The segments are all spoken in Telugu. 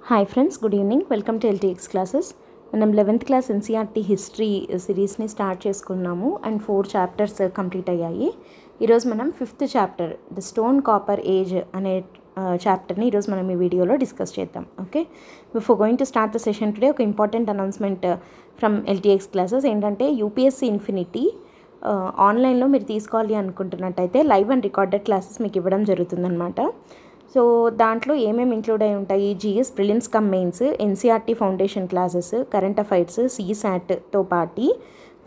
Hi friends, good evening. Welcome to LTX classes. మనం 11th క్లాస్ ఎన్సీఆర్టీ హిస్టరీ సిరీస్ని స్టార్ట్ చేసుకున్నాము అండ్ 4 చాప్టర్స్ కంప్లీట్ అయ్యాయి. ఈరోజు మనం 5th chapter the stone copper age అనే చాప్టర్ని ఈరోజు మనం ఈ వీడియోలో డిస్కస్ చేద్దాం. Okay, before going to start the session today ఒక important announcement from LTX classes ఏంటంటే యూపీఎస్సీ ఇన్ఫినిటీ ఆన్లైన్లో మీరు తీసుకోవాలి అనుకుంటున్నట్టయితే లైవ్ అండ్ రికార్డెడ్ క్లాసెస్ మీకు ఇవ్వడం జరుగుతుందన్నమాట. సో దాంట్లో ఏమేమి ఇంక్లూడ్ అయి ఉంటాయి? GS prelims cum mains, NCERT foundation classes, current affairs, సీసాట్తో పాటు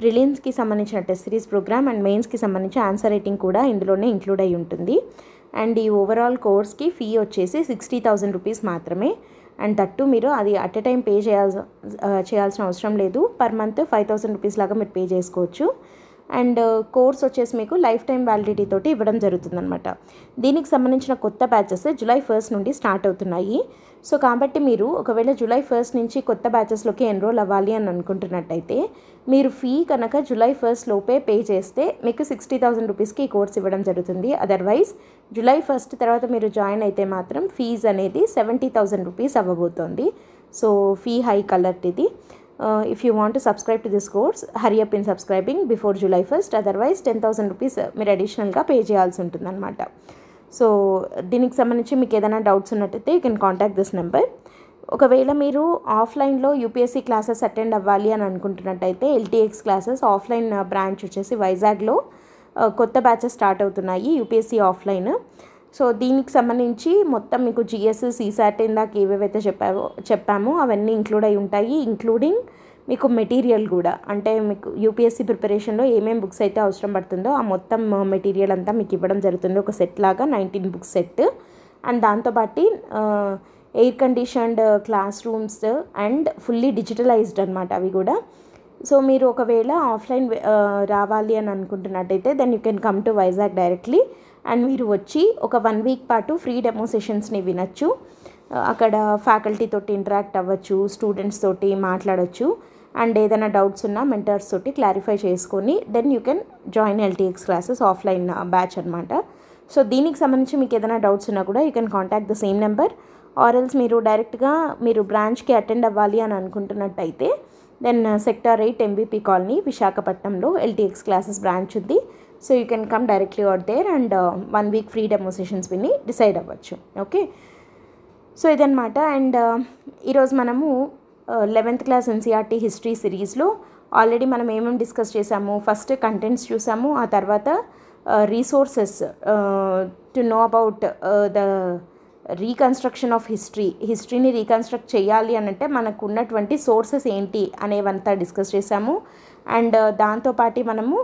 ప్రిలిమ్స్కి సంబంధించిన టెస్ట్ సిరీస్ ప్రోగ్రామ్ అండ్ మెయిన్స్కి సంబంధించిన ఆన్సర్ రైటింగ్ కూడా ఇందులోనే ఇంక్లూడ్ అయి ఉంటుంది. అండ్ ఈ ఓవరాల్ కోర్స్కి ఫీ వచ్చేసి 60,000 రూపీస్ మాత్రమే. అండ్ దట్టు మీరు అది అట్ ఎ టైం పే చేయాల్సిన అవసరం లేదు. పర్ మంత్ 5,000 రూపీస్ లాగా మీరు పే చేసుకోవచ్చు. అండ్ కోర్స్ వచ్చేసి మీకు లైఫ్ టైం వ్యాలిడిటీ తోటి ఇవ్వడం జరుగుతుందన్నమాట. దీనికి సంబంధించిన కొత్త బ్యాచెస్ July 1st నుండి స్టార్ట్ అవుతున్నాయి. సో కాబట్టి మీరు ఒకవేళ July 1st నుంచి కొత్త బ్యాచెస్లోకి ఎన్రోల్ అవ్వాలి అని అనుకుంటున్నట్టయితే మీరు ఫీ కనుక July 1st లోపే పే చేస్తే మీకు 60,000 రూపీస్కి ఈ కోర్స్ ఇవ్వడం జరుగుతుంది. అదర్వైజ్ July 1st తర్వాత మీరు జాయిన్ అయితే మాత్రం ఫీజ్ అనేది 70,000 రూపీస్ అవ్వబోతోంది. సో ఫీ హైక్ అలర్ట్ ఇది. If you want to subscribe to this course, hurry up in subscribing before July 1st. Otherwise 10,000 rupees మీరు అడిషనల్గా పే చేయాల్సి ఉంటుంది అనమాట. సో దీనికి సంబంధించి మీకు ఏదైనా డౌట్స్ ఉన్నట్టయితే you can contact this number. ఒకవేళ మీరు ఆఫ్లైన్లో యూపీఎస్సీ క్లాసెస్ అటెండ్ అవ్వాలి అని అనుకుంటున్నట్టయితే ఎల్టీఎక్స్ క్లాసెస్ ఆఫ్లైన్ బ్రాంచ్ వచ్చేసి వైజాగ్లో కొత్త బ్యాచెస్ స్టార్ట్ అవుతున్నాయి యూపీఎస్సీ ఆఫ్లైన్. సో దీనికి సంబంధించి మొత్తం మీకు జిఎస్, సీసాట్ ఇందాక ఏవేవైతే చెప్పామో అవన్నీ ఇంక్లూడ్ అయి ఉంటాయి. ఇంక్లూడింగ్ మీకు మెటీరియల్ కూడా, అంటే మీకు యూపీఎస్సీ ప్రిపరేషన్లో ఏమేమి బుక్స్ అయితే అవసరం పడుతుందో ఆ మొత్తం మెటీరియల్ అంతా మీకు ఇవ్వడం జరుగుతుంది. ఒక సెట్ లాగా 19 బుక్స్ సెట్. అండ్ దాంతోపాటు air conditioned class rooms and fully digitalised అనమాట అవి కూడా. సో మీరు ఒకవేళ ఆఫ్లైన్ రావాలి అని అనుకుంటున్నట్టయితే then you can come to Vizag directly. And మీరు వచ్చి ఒక 1 వీక్ పాటు ఫ్రీ డెమో సెషన్స్ని వినొచ్చు. అక్కడ ఫ్యాకల్టీ తోటి ఇంటరాక్ట్ అవ్వచ్చు, స్టూడెంట్స్ తోటి మాట్లాడచ్చు. అండ్ ఏదైనా డౌట్స్ ఉన్నా మెంటర్స్ తోటి క్లారిఫై చేసుకొని then you can join LTX classes offline batch అనమాట. సో దీనికి సంబంధించి మీకు ఏదైనా డౌట్స్ ఉన్నా కూడా you can contact the same number. Or else మీరు డైరెక్ట్గా మీరు బ్రాంచ్కి అటెండ్ అవ్వాలి అని అనుకుంటున్నట్టయితే దెన్ సెక్టార్ 8 ఎంబీపీ కాలనీ విశాఖపట్నంలో ఎల్టీఎక్స్ క్లాసెస్ బ్రాంచ్ ఉంది. So you can come directly out there and 1 week free demo sessions విని డిసైడ్ అవ్వచ్చు. ఓకే, సో ఇదన్నమాట. అండ్ ఈరోజు మనము 11th క్లాస్ ఎన్సీఆర్టీ హిస్టరీ సిరీస్లో ఆల్రెడీ మనం ఏమేమి డిస్కస్ చేసాము, ఫస్ట్ కంటెంట్స్ చూసాము, ఆ తర్వాత resources to know about the reconstruction of హిస్టరీని రీకన్స్ట్రక్ట్ చేయాలి అని అంటే మనకు ఉన్నటువంటి సోర్సెస్ ఏంటి అనేవంతా డిస్కస్ చేసాము. అండ్ దాంతోపాటు మనము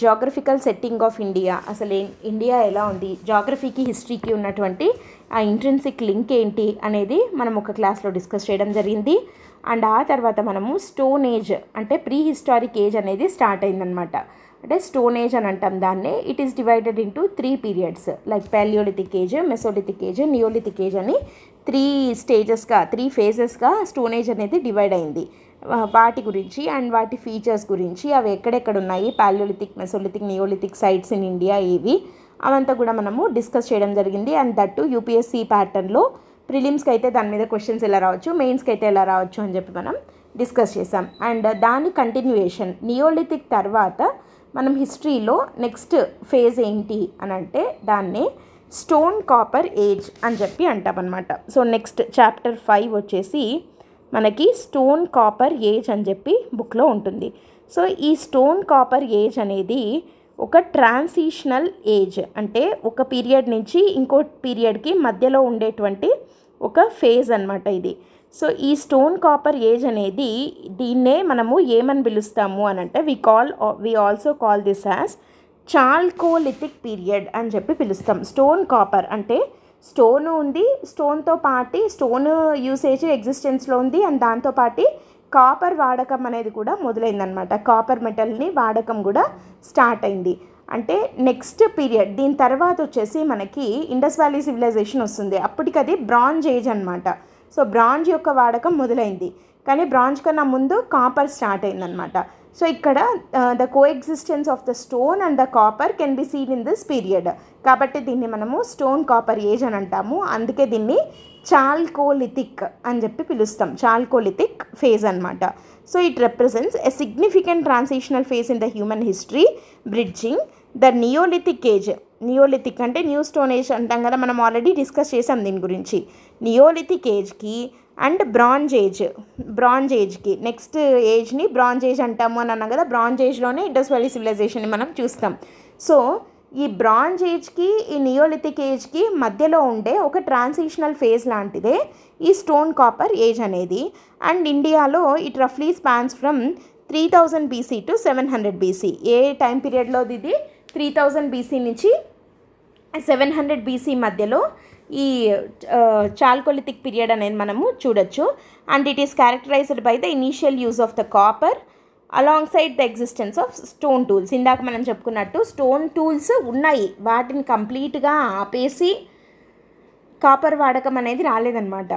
జాగ్రఫికల్ సెట్టింగ్ ఆఫ్ ఇండియా, అసలు ఇండియా ఎలా ఉంది, జాగ్రఫీకి హిస్టరీకి ఉన్నటువంటి ఆ ఇంట్రెన్సిక్ లింక్ ఏంటి అనేది మనం ఒక క్లాస్లో డిస్కస్ చేయడం జరిగింది. అండ్ ఆ తర్వాత మనము స్టోన్ ఏజ్ అంటే ప్రీ హిస్టారిక్ ఏజ్ అనేది స్టార్ట్ అయిందనమాట. అంటే స్టోన్ ఏజ్ అని అంటాం దాన్ని. It is divided into 3 periods like Palaeolithic age, Mesolithic age, Neolithic age అని 3 ఫేజెస్గా స్టోన్ ఏజ్ అనేది డివైడ్ అయింది. వాటి గురించి అండ్ వాటి ఫీచర్స్ గురించి, అవి ఎక్కడెక్కడ ఉన్నాయి, Palaeolithic, Mesolithic, Neolithic sites in India ఏవి, అవంతా కూడా మనము డిస్కస్ చేయడం జరిగింది. అండ్ దట్టు యూపీఎస్సీ ప్యాటర్న్లో ప్రిలిమ్స్కి అయితే దాని మీద క్వశ్చన్స్ ఎలా రావచ్చు, మెయిన్స్కి అయితే ఎలా రావచ్చు అని చెప్పి మనం డిస్కస్ చేసాం. అండ్ దాని కంటిన్యూయేషన్ నియోలిథిక్ తర్వాత మనం హిస్టరీలో నెక్స్ట్ ఫేజ్ ఏంటి అని అంటే దాన్నే స్టోన్ కాపర్ ఏజ్ అని చెప్పి అంటామన్నమాట. సో నెక్స్ట్ చాప్టర్ 5 వచ్చేసి మనకి స్టోన్ కాపర్ ఏజ్ అని చెప్పి బుక్లో ఉంటుంది. సో ఈ స్టోన్ కాపర్ ఏజ్ అనేది ఒక ట్రాన్సిషనల్ ఏజ్, అంటే ఒక పీరియడ్ నుంచి ఇంకో పీరియడ్కి మధ్యలో ఉండేటువంటి ఒక ఫేజ్ అనమాట ఇది. సో ఈ స్టోన్ కాపర్ ఏజ్ అనేది దీన్నే మనము ఏమని పిలుస్తాము అని అంటే we also call this as Chalcolithic period అని చెప్పి పిలుస్తాం. స్టోన్ కాపర్ అంటే స్టోన్ ఉంది, స్టోన్తో పాటు స్టోన్ యూసేజ్ ఎగ్జిస్టెన్స్లో ఉంది. అండ్ దాంతోపాటు కాపర్ వాడకం అనేది కూడా మొదలైందనమాట. కాపర్ మెటల్ని వాడకం కూడా స్టార్ట్ అయింది. అంటే నెక్స్ట్ పీరియడ్ దీని తర్వాత వచ్చేసి మనకి ఇండస్ వ్యాలీ సివిలైజేషన్ వస్తుంది. అప్పటికది బ్రాంజ్ ఏజ్ అనమాట. సో బ్రాంజ్ యొక్క వాడకం మొదలైంది, కానీ బ్రాంజ్ కన్నా ముందు కాపర్ స్టార్ట్ అయిందనమాట. సో ఇక్కడ the coexistence of the stone and the copper can be seen in this period. కాబట్టి దీన్ని మనము స్టోన్ కాపర్ ఏజ్ అని అంటాము. అందుకే దీన్ని చాల్కోలిథిక్ అని చెప్పి పిలుస్తాం. చాల్కోలిథిక్ ఫేజ్ అనమాట. So it represents a significant transitional phase in the human history bridging the neolithic age. Neolithic అంటే న్యూ స్టోన్ ఏజ్ అంటాం కదా, మనం ఆల్రెడీ డిస్కస్ చేసాం దీని గురించి. నియోలిథిక్ ఏజ్కి అండ్ బ్రాంజ్ ఏజ్కి నెక్స్ట్ ఏజ్ని బ్రాంజ్ ఏజ్ అంటాము అని అన్నాం కదా. బ్రాంజ్ ఏజ్లోనే ఇండస్ వ్యాలీ సివిలైజేషన్ని మనం చూస్తాం. సో ఈ బ్రాంజ్ ఏజ్కి ఈ నియోలిథిక్ ఏజ్కి మధ్యలో ఉండే ఒక ట్రాన్సిషనల్ ఫేజ్ లాంటిదే ఈ స్టోన్ కాపర్ ఏజ్ అనేది. అండ్ ఇండియాలో ఇట్ రఫ్లీ spans from 3000 BC to 700 BC. ఏ టైం పీరియడ్లో ఇది 3000 BC నుంచి 700 BC మధ్యలో ఈ చాల్కోలిథిక్ పీరియడ్ అనేది మనము చూడొచ్చు. And it is characterised by the initial use of the copper along side the existence of stone tools. ఇందాక మనం చెప్పుకున్నట్టు స్టోన్ టూల్స్ ఉన్నాయి, వాటిని కంప్లీట్గా ఆపేసి కాపర్ వాడకం అనేది రాలేదన్నమాట.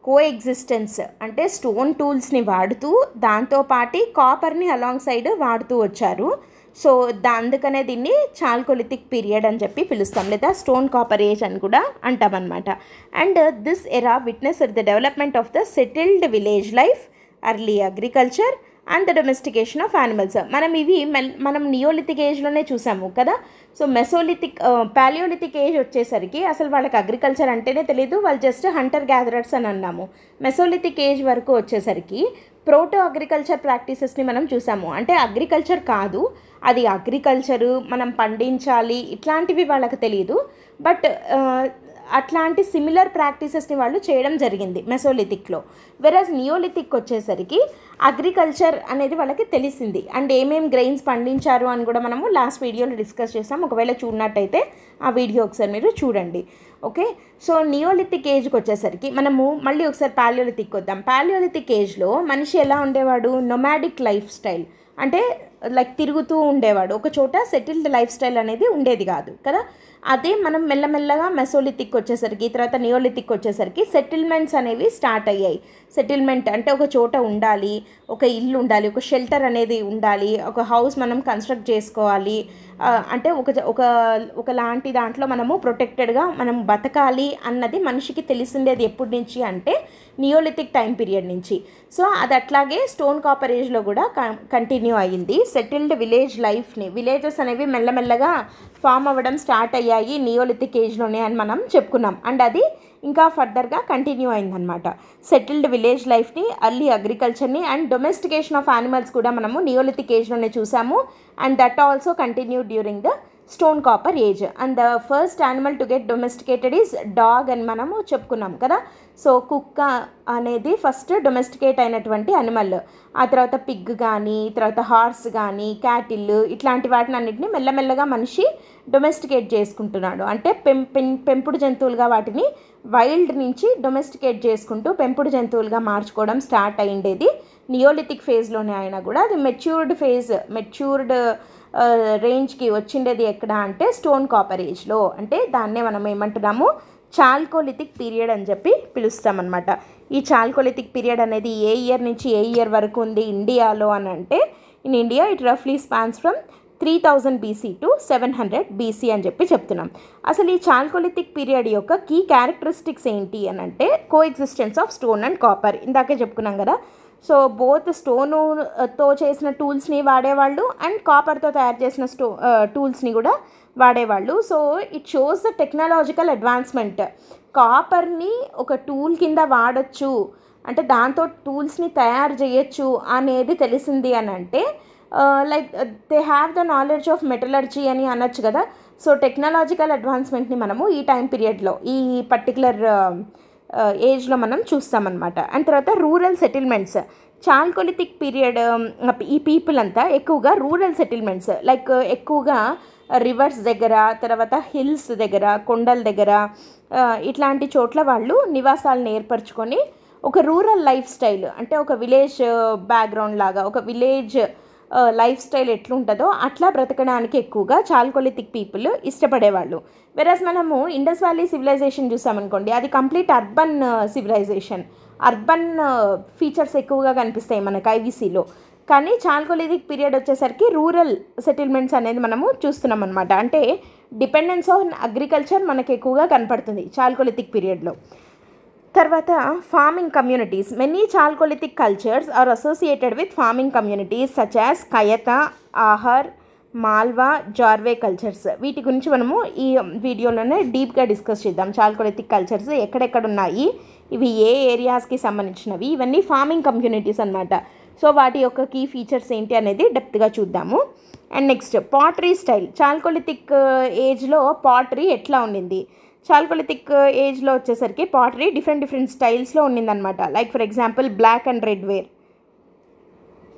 కో ఎగ్జిస్టెన్స్ అంటే స్టోన్ టూల్స్ని వాడుతూ దాంతోపాటు కాపర్ని అలాంగ్ సైడ్ వాడుతూ వచ్చారు. సో అందుకనే దీన్ని చాల్కోలిథిక్ పీరియడ్ అని చెప్పి పిలుస్తాం, లేదా స్టోన్ కాపర్ ఏజ్ అని కూడా అంటామన్నమాట. And this era witness the development of the settled village life, early agriculture and the domestication of animals. మనం నియోలిథిక్ ఏజ్లోనే చూసాము కదా. సో పాలియోలిథిక్ ఏజ్ వచ్చేసరికి అసలు వాళ్ళకి అగ్రికల్చర్ అంటేనే తెలియదు, వాళ్ళు జస్ట్ హంటర్ గ్యాదరర్స్ అని అన్నాము. మెసోలిథిక్ ఏజ్ వరకు వచ్చేసరికి ప్రోటో అగ్రికల్చర్ ప్రాక్టీసెస్ని మనం చూసాము. అంటే అగ్రికల్చర్ కాదు, అది అగ్రికల్చరు మనం పండించాలి ఇట్లాంటివి వాళ్ళకి తెలియదు, బట్ అట్లాంటి సిమిలర్ ప్రాక్టీసెస్ని వాళ్ళు చేయడం జరిగింది మెసోలిథిక్లో. వెరాజ్ నియోలిథిక్ వచ్చేసరికి అగ్రికల్చర్ అనేది వాళ్ళకి తెలిసింది, అండ్ ఏమేమి గ్రెయిన్స్ పండించారు అని కూడా మనము లాస్ట్ వీడియోలో డిస్కస్ చేసాం. ఒకవేళ చూడనట్టయితే ఆ వీడియో ఒకసారి మీరు చూడండి. ఓకే, సో నియోలిథిక్ ఏజ్కి వచ్చేసరికి మనము మళ్ళీ ఒకసారి పాలియోలిథిక్ వద్దాం. పాలియోలిథిక్ ఏజ్లో మనిషి ఎలా ఉండేవాడు? నొమాడిక్ లైఫ్ స్టైల్, అంటే లైక్ తిరుగుతూ ఉండేవాడు, ఒక చోట సెటిల్డ్ లైఫ్ స్టైల్ అనేది ఉండేది కాదు కదా. అదే మనం మెల్లమెల్లగా మెసోలిథిక్ వచ్చేసరికి, తర్వాత నియోలిథిక్ వచ్చేసరికి సెటిల్మెంట్స్ అనేవి స్టార్ట్ అయ్యాయి. సెటిల్మెంట్ అంటే ఒక చోట ఉండాలి, ఒక ఇల్లు ఉండాలి, ఒక షెల్టర్ అనేది ఉండాలి, ఒక హౌస్ మనం కన్స్ట్రక్ట్ చేసుకోవాలి, అంటే ఒకలాంటి దాంట్లో మనము ప్రొటెక్టెడ్గా మనం బతకాలి అన్నది మనిషికి తెలిసిండేది ఎప్పటి నుంచి అంటే నియోలిథిక్ టైం పీరియడ్ నుంచి. సో అది అట్లాగే స్టోన్ కాపర్ ఏజ్లో కూడా కంటిన్యూ అయ్యింది. సెటిల్డ్ విలేజ్ లైఫ్ని, విలేజెస్ అనేవి మెల్లమెల్లగా ఫామ్ అవ్వడం స్టార్ట్ అయ్యాయి నియోలిథిక్ ఏజ్లోనే అని మనం చెప్పుకున్నాం. అండ్ అది ఇంకా ఫర్దర్గా కంటిన్యూ అయిందనమాట. సెటిల్డ్ విలేజ్ లైఫ్ని, అర్లీ అగ్రికల్చర్ని అండ్ డొమెస్టికేషన్ ఆఫ్ యానిమల్స్ కూడా మనము నియోలిథిక్ ఏజ్లోనే చూసాము. And that also continue during the stone copper age. And the first animal to get domesticated is dog అని మనము చెప్పుకున్నాం కదా. సో కుక్క అనేది ఫస్ట్ డొమెస్టికేట్ అయినటువంటి యానిమల్. ఆ తర్వాత పిగ్ కానీ, తర్వాత హార్స్ కానీ, క్యాటిల్, ఇట్లాంటి వాటిని అన్నింటినీ మెల్లమెల్లగా మనిషి డొమెస్టికేట్ చేసుకుంటున్నాడు. అంటే పెంపుడు జంతువులుగా వాటిని వైల్డ్ నుంచి డొమెస్టికేట్ చేసుకుంటూ పెంపుడు జంతువులుగా మార్చుకోవడం స్టార్ట్ అయ్యిండేది నియోలిథిక్ ఫేజ్లోనే. అయినా కూడా అది మెచ్యూర్డ్ రేంజ్కి వచ్చిండేది ఎక్కడ అంటే స్టోన్ కాపర్ ఏజ్లో. అంటే దాన్నే మనం ఏమంటున్నాము, చాల్కోలిథిక్ పీరియడ్ అని చెప్పి పిలుస్తామన్నమాట. ఈ చాల్కోలిథిక్ పీరియడ్ అనేది ఏ ఇయర్ నుంచి ఏ ఇయర్ వరకు ఉంది ఇండియాలో అని అంటే, ఇన్ ఇండియా ఇట్ రఫ్లీ spans from 3000 BC to 700 BC అని చెప్పి చెప్తున్నాం. అసలు ఈ చాల్కోలిథిక్ పీరియడ్ యొక్క కీ క్యారెక్టరిస్టిక్స్ ఏంటి అని అంటే coexistence of stone and copper. ఇందాకే చెప్పుకున్నాం కదా. సో బోత్ స్టోన్తో చేసిన టూల్స్ని వాడేవాళ్ళు అండ్ కాపర్తో తయారు చేసిన టూల్స్ని కూడా వాడేవాళ్ళు. So it shows the technological advancement. కాపర్ని ఒక టూల్ కింద వాడచ్చు, అంటే దాంతో టూల్స్ని తయారు చేయొచ్చు అనేది తెలిసింది అని అంటే like they have the knowledge of metallurgy అని అనొచ్చు కదా. సో టెక్నాలజికల్ అడ్వాన్స్మెంట్ని మనము ఈ టైం పీరియడ్లో, ఈ పర్టికులర్ ఏజ్లో మనం చూస్తామన్నమాట. అండ్ తర్వాత రూరల్ సెటిల్మెంట్స్. చాల్కోలిథిక్ పీరియడ్ ఈ పీపుల్ అంతా ఎక్కువగా రూరల్ సెటిల్మెంట్స్, లైక్ ఎక్కువగా రివర్స్ దగ్గర, తర్వాత హిల్స్ దగ్గర, కొండల దగ్గర, ఇట్లాంటి చోట్ల వాళ్ళు నివాసాలను ఏర్పరచుకొని ఒక రూరల్ లైఫ్ స్టైల్, అంటే ఒక విలేజ్ బ్యాక్గ్రౌండ్ లాగా, ఒక విలేజ్ లైఫ్ స్టైల్ ఎట్లుంటుందో అట్లా బ్రతకడానికి ఎక్కువగా చాల్కోలిథిక్ పీపుల్ ఇష్టపడేవాళ్ళు. వెరాజ్ మనము ఇండస్ వ్యాలీ సివిలైజేషన్ చూసామనుకోండి, అది complete urban civilisation. Urban features ఎక్కువగా కనిపిస్తాయి మనకు ఐవీసీలో. కానీ చాల్కోలిథిక్ పీరియడ్ వచ్చేసరికి రూరల్ సెటిల్మెంట్స్ అనేది మనము చూస్తున్నాం అనమాట. అంటే డిపెండెన్స్ ఆన్ అగ్రికల్చర్ మనకు ఎక్కువగా కనపడుతుంది చాల్కోలిథిక్ పీరియడ్లో. తర్వాత farming communities. Many chalcolithic cultures are associated with farming communities such as Kayatha, Ahar, Malwa, Jorwe cultures. వీటి గురించి మనము ఈ వీడియోలోనే డీప్గా డిస్కస్ చేద్దాం. చాల్కోలిథిక్ కల్చర్స్ ఎక్కడెక్కడ ఉన్నాయి, ఇవి ఏ ఏరియాస్కి సంబంధించినవి, ఇవన్నీ ఫార్మింగ్ కమ్యూనిటీస్ అన్నమాట. సో వాటి యొక్క కీ ఫీచర్స్ ఏంటి అనేది డెప్త్గా చూద్దాము. And next pottery style. Chalcolithic ఏజ్లో పాటరీ ఎట్లా ఉండింది? చాల్కోలిథిక్ ఏజ్లో వచ్చేసరికి పాటరీ డిఫరెంట్ స్టైల్స్లో ఉండిందనమాట. Like for example black and red ware,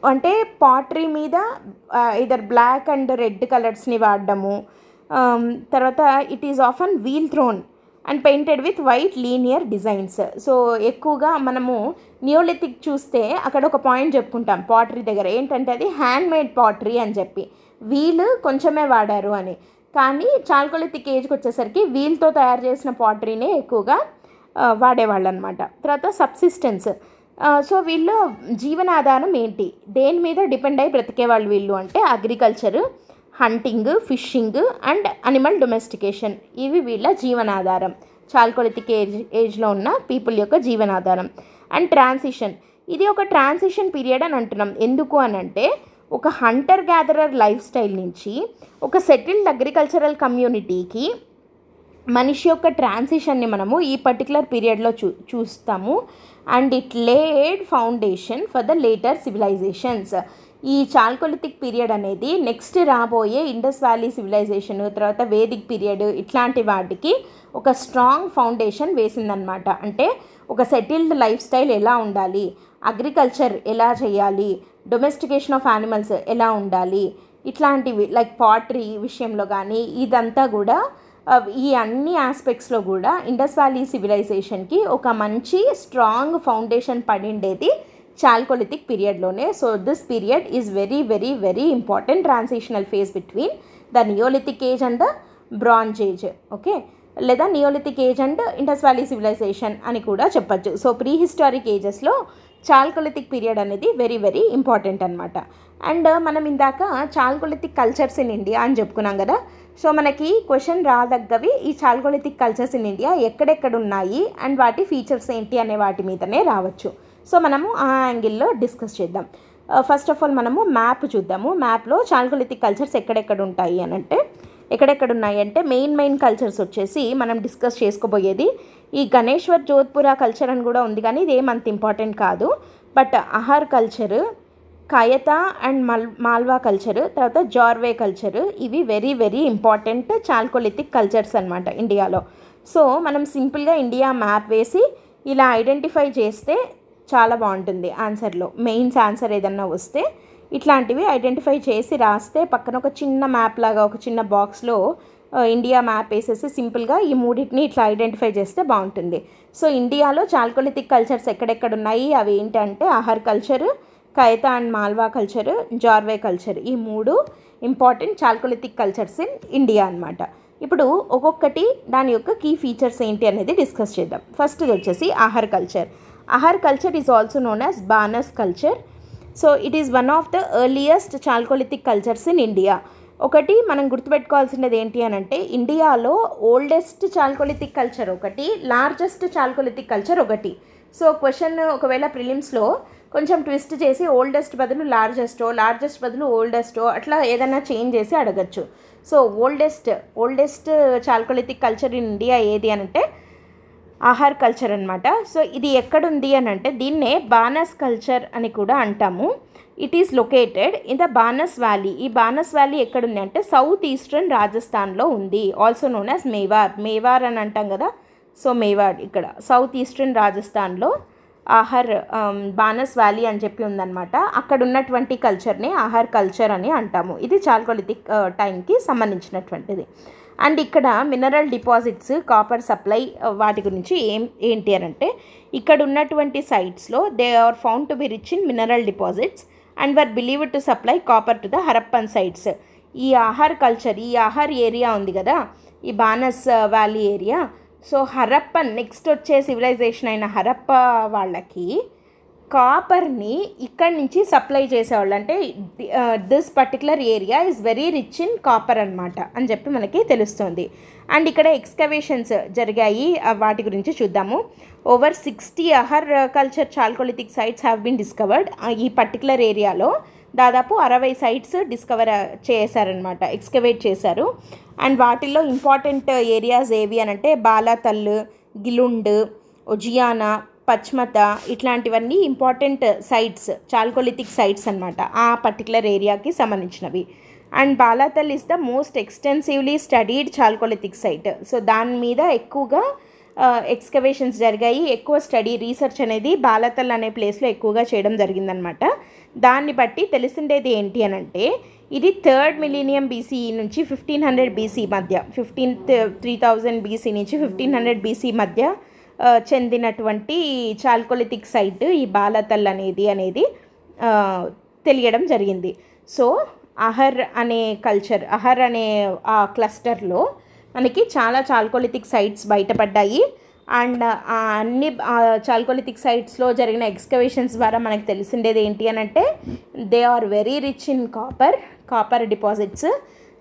అంటే పాటరీ మీద ఇదర్ బ్లాక్ అండ్ రెడ్ కలర్స్ని వాడడము. తర్వాత it is often wheel thrown and painted with white linear designs. So ఎక్కువగా మనము నియోలిథిక్ చూస్తే అక్కడ ఒక పాయింట్ చెప్పుకుంటాం పాటరీ దగ్గర, ఏంటంటే అది హ్యాండ్ మేడ్ పాటరీ అని చెప్పి, వీల్ కొంచెమే వాడారు అని. కానీ చాల్కోలిథిక్ ఏజ్కి వచ్చేసరికి వీల్తో తయారు చేసిన పాటరీనే ఎక్కువగా వాడేవాళ్ళు అనమాట. తర్వాత సబ్సిస్టెన్స్. సో వీళ్ళు జీవనాధారం ఏంటి, దేని మీద డిపెండ్ అయ్యి బ్రతికేవాళ్ళు వీళ్ళు అంటే agriculture, hunting, fishing and animal domestication. ఇవి వీళ్ళ జీవనాధారం, చాల్కోలిథిక్ ఏజ్లో ఉన్న పీపుల్ యొక్క జీవనాధారం. అండ్ ట్రాన్సిషన్, ఇది ఒక ట్రాన్సిషన్ పీరియడ్ అని అంటున్నాం. ఎందుకు అని అంటే ఒక హంటర్ గ్యాదరర్ లైఫ్ స్టైల్ నుంచి ఒక సెటిల్డ్ అగ్రికల్చరల్ కమ్యూనిటీకి మనిషి యొక్క ట్రాన్సిషన్ని మనము ఈ పర్టికులర్ పీరియడ్లో చూస్తాము. And it laid foundation for the later civilisations. ఈ చాల్కోలిథిక్ పీరియడ్ అనేది నెక్స్ట్ రాబోయే ఇండస్ వ్యాలీ సివిలైజేషన్, తర్వాత వేదిక్ పీరియడ్, ఇట్లాంటి వాటికి ఒక స్ట్రాంగ్ ఫౌండేషన్ వేసిందనమాట. అంటే ఒక సెటిల్డ్ లైఫ్ స్టైల్ ఎలా ఉండాలి, అగ్రికల్చర్ ఎలా చేయాలి, డొమెస్టికేషన్ ఆఫ్ యానిమల్స్ ఎలా ఉండాలి, ఇట్లాంటివి లైక్ పాటరీ విషయంలో కానీ ఇదంతా కూడా ఈ అన్ని ఆస్పెక్ట్స్లో కూడా ఇండస్ వ్యాలీ సివిలైజేషన్కి ఒక మంచి స్ట్రాంగ్ ఫౌండేషన్ పడిండేది చాల్కోలిథిక్ పీరియడ్లోనే. So this period is very important transitional phase between the neolithic age and the bronze age. Okay, లేదా neolithic age and Indus valley civilisation అని కూడా చెప్పచ్చు. సో ప్రీ హిస్టారిక్ ఏజెస్లో చాల్కోలిథిక్ పీరియడ్ అనేది వెరీ ఇంపార్టెంట్ అనమాట. అండ్ మనం ఇందాక చాల్కోలిథిక్ కల్చర్స్ ఇన్ ఇండియా అని చెప్పుకున్నాం కదా. సో మనకి క్వశ్చన్ రాదగ్గవి ఈ చాల్కోలిథిక్ కల్చర్స్ ఇన్ ఇండియా ఎక్కడెక్కడ ఉన్నాయి అండ్ వాటి ఫీచర్స్ ఏంటి అనే వాటి మీదనే రావచ్చు. సో మనము ఆ యాంగిల్లో డిస్కస్ చేద్దాం. ఫస్ట్ ఆఫ్ ఆల్ మనము మ్యాప్ చూద్దాము. మ్యాప్లో చాల్కోలిథిక్ కల్చర్స్ ఎక్కడెక్కడ ఉంటాయి అని అంటే, ఎక్కడెక్కడ ఉన్నాయి అంటే మెయిన్ కల్చర్స్ వచ్చేసి మనం డిస్కస్ చేసుకోబోయేది ఈ గణేశ్వర్ జోధ్పురా కల్చర్ అని కూడా ఉంది, కానీ ఇది ఏమంత ఇంపార్టెంట్ కాదు. But Ahar culture, Kayatha and Malwa culture, తర్వాత జార్వే కల్చరు, ఇవి వెరీ ఇంపార్టెంట్ చాల్కోలిథిక్ కల్చర్స్ అనమాట ఇండియాలో. సో మనం సింపుల్గా ఇండియా మ్యాప్ వేసి ఇలా ఐడెంటిఫై చేస్తే చాలా బాగుంటుంది. ఆన్సర్లో మెయిన్స్ ఆన్సర్ ఏదన్నా వస్తే ఇట్లాంటివి ఐడెంటిఫై చేసి రాస్తే పక్కన ఒక చిన్న మ్యాప్ లాగా ఒక చిన్న బాక్స్లో ఇండియా మ్యాప్ వేసేసి సింపుల్గా ఈ మూడింటిని ఇట్లా ఐడెంటిఫై చేస్తే బాగుంటుంది. సో ఇండియాలో చాల్కోలిథిక్ కల్చర్స్ ఎక్కడెక్కడ ఉన్నాయి అవి ఏంటంటే Ahar culture, Kayatha and Malwa culture, Jorwe culture, ఈ మూడు important chalcolithic cultures in India అనమాట. ఇప్పుడు ఒక్కొక్కటి దాని యొక్క కీ ఫీచర్స్ ఏంటి అనేది డిస్కస్ చేద్దాం. ఫస్ట్ వచ్చేసి Ahar culture. Ahar culture is also known as Banas culture. So it is one of the earliest chalcolithic cultures in India. ఒకటి మనం గుర్తుపెట్టుకోవాల్సినది ఏంటి అని అంటే ఇండియాలో ఓల్డెస్ట్ చాల్కోలిథిక్ కల్చర్ ఒకటి, లార్జెస్ట్ చాల్కోలిథిక్ కల్చర్ ఒకటి. సో క్వశ్చన్ ఒకవేళ ప్రిలిమ్స్లో కొంచెం ట్విస్ట్ చేసి ఓల్డెస్ట్ బదులు లార్జెస్ట్ బదులు ఓల్డెస్టో అట్లా ఏదైనా చేంజ్ చేసి అడగచ్చు. So oldest chalcolithic culture in India ఏది అని అంటే అహర్ కల్చర్ అనమాట. సో ఇది ఎక్కడుంది అని అంటే దీన్నే బానస్ కల్చర్ అని కూడా అంటాము. It is located in the Banas valley. ఈ బానస్ వ్యాలీ ఎక్కడుంది అంటే సౌత్ ఈస్టర్న్ రాజస్థాన్లో ఉంది, ఆల్సో నోన్ యాజ్ మేవార్ అని అంటాం కదా. సో మేవాడ్ ఇక్కడ సౌత్ ఈస్టర్న్ రాజస్థాన్లో అహర్ బానస్ వ్యాలీ అని చెప్పి ఉందన్నమాట. అక్కడ ఉన్నటువంటి కల్చర్ని అహర్ కల్చర్ అని అంటాము. ఇది చాల్కోలిథిక్ టైంకి సంబంధించినటువంటిది. అండ్ ఇక్కడ మినరల్ డిపాజిట్స్, కాపర్ సప్లై వాటి గురించి ఏంటి అని అంటే ఇక్కడ ఉన్నటువంటి సైట్స్లో they are found to be rich in mineral deposits and were believed to supply copper to the Harappan sites. ఈ అహర్ కల్చర్, ఈ అహర్ ఏరియా ఉంది కదా, ఈ Banas valley area. So Harappan next వచ్చే సివిలైజేషన్ అయిన హరప్ప వాళ్ళకి కాపర్ని ఇక్కడి నుంచి సప్లై చేసేవాళ్ళు. అంటే this particular area is very rich in copper అనమాట అని చెప్పి మనకి తెలుస్తుంది. అండ్ ఇక్కడ ఎక్స్కవేషన్స్ జరిగాయి, వాటి గురించి చూద్దాము. Over 60 Ahar culture chalcolithic sites have been discovered. ఈ పర్టికులర్ ఏరియాలో దాదాపు 60 సైట్స్ డిస్కవర్ చేశారనమాట, ఎక్స్కవేట్ చేశారు. అండ్ వాటిల్లో ఇంపార్టెంట్ ఏరియాస్ ఏవి అని అంటే బాలాతల్, గిలుండ్, ఒజియానా, పచ్మత ఇట్లాంటివన్నీ ఇంపార్టెంట్ సైట్స్, చాల్కోలిథిక్ సైట్స్ అనమాట ఆ పర్టికులర్ ఏరియాకి సంబంధించినవి. And Balathal is the most extensively studied chalcolithic site. So దాని మీద ఎక్కువగా ఎక్స్కవేషన్స్ జరిగాయి, ఎక్కువ స్టడీ రీసెర్చ్ అనేది బాలాతల్ అనే ప్లేస్లో ఎక్కువగా చేయడం జరిగిందనమాట. దాన్ని బట్టి తెలిసిండేది ఏంటి అని అంటే ఇది 3rd మిలీనియం బీసీ నుంచి 1500 బీసీ మధ్య, 3000 బీసీ నుంచి 1500 బీసీ మధ్య చెందినటువంటి చాల్కోలిథిక్ సైట్ ఈ బాలాతల్ అనేది తెలియడం జరిగింది. సో అహర్ అనే కల్చర్, అహర్ అనే ఆ క్లస్టర్లో మనకి చాలా చాల్కోలిథిక్ సైట్స్ బయటపడ్డాయి. అండ్ అన్ని చాల్కోలిథిక్ సైట్స్లో జరిగిన ఎక్స్కవేషన్స్ ద్వారా మనకు తెలిసిండేది ఏంటి అని అంటే they are very rich in copper deposits.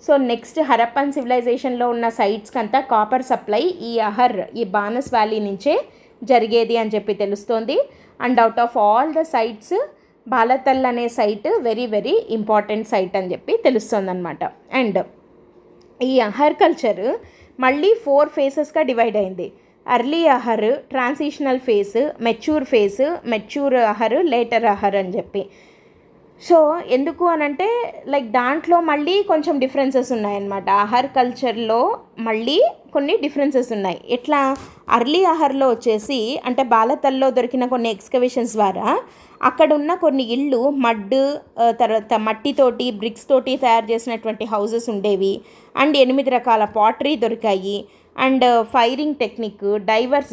So next Harappan సివిలైజేషన్లో ఉన్న సైట్స్కి అంతా కాపర్ సప్లై ఈ అహర్, ఈ బానస్ వ్యాలీ నుంచే జరిగేది అని చెప్పి తెలుస్తోంది. And out of all the sites Balathal అనే site very very important site అని చెప్పి తెలుస్తుంది అనమాట. అండ్ ఈ అహర్ కల్చర్ మళ్ళీ 4 ఫేసెస్గా డివైడ్ అయింది. Early Ahar, transitional phase, mature Ahar, later Ahar అని చెప్పి. సో ఎందుకు అనంటే లైక్ దాంట్లో మళ్ళీ కొంచెం డిఫరెన్సెస్ ఉన్నాయన్నమాట. అహర్ కల్చర్లో మళ్ళీ కొన్ని డిఫరెన్సెస్ ఉన్నాయి. ఎట్లా అర్లీ అహర్లో వచ్చేసి అంటే బాలాతల్లో దొరికిన కొన్ని ఎక్స్కవేషన్స్ ద్వారా అక్కడ ఉన్న కొన్ని ఇళ్ళు తర్వాత మట్టితోటి, బ్రిక్స్ తోటి తయారు చేసినటువంటి హౌసెస్ ఉండేవి. అండ్ 8 రకాల పాటరీ దొరికాయి. And firing technique, divorce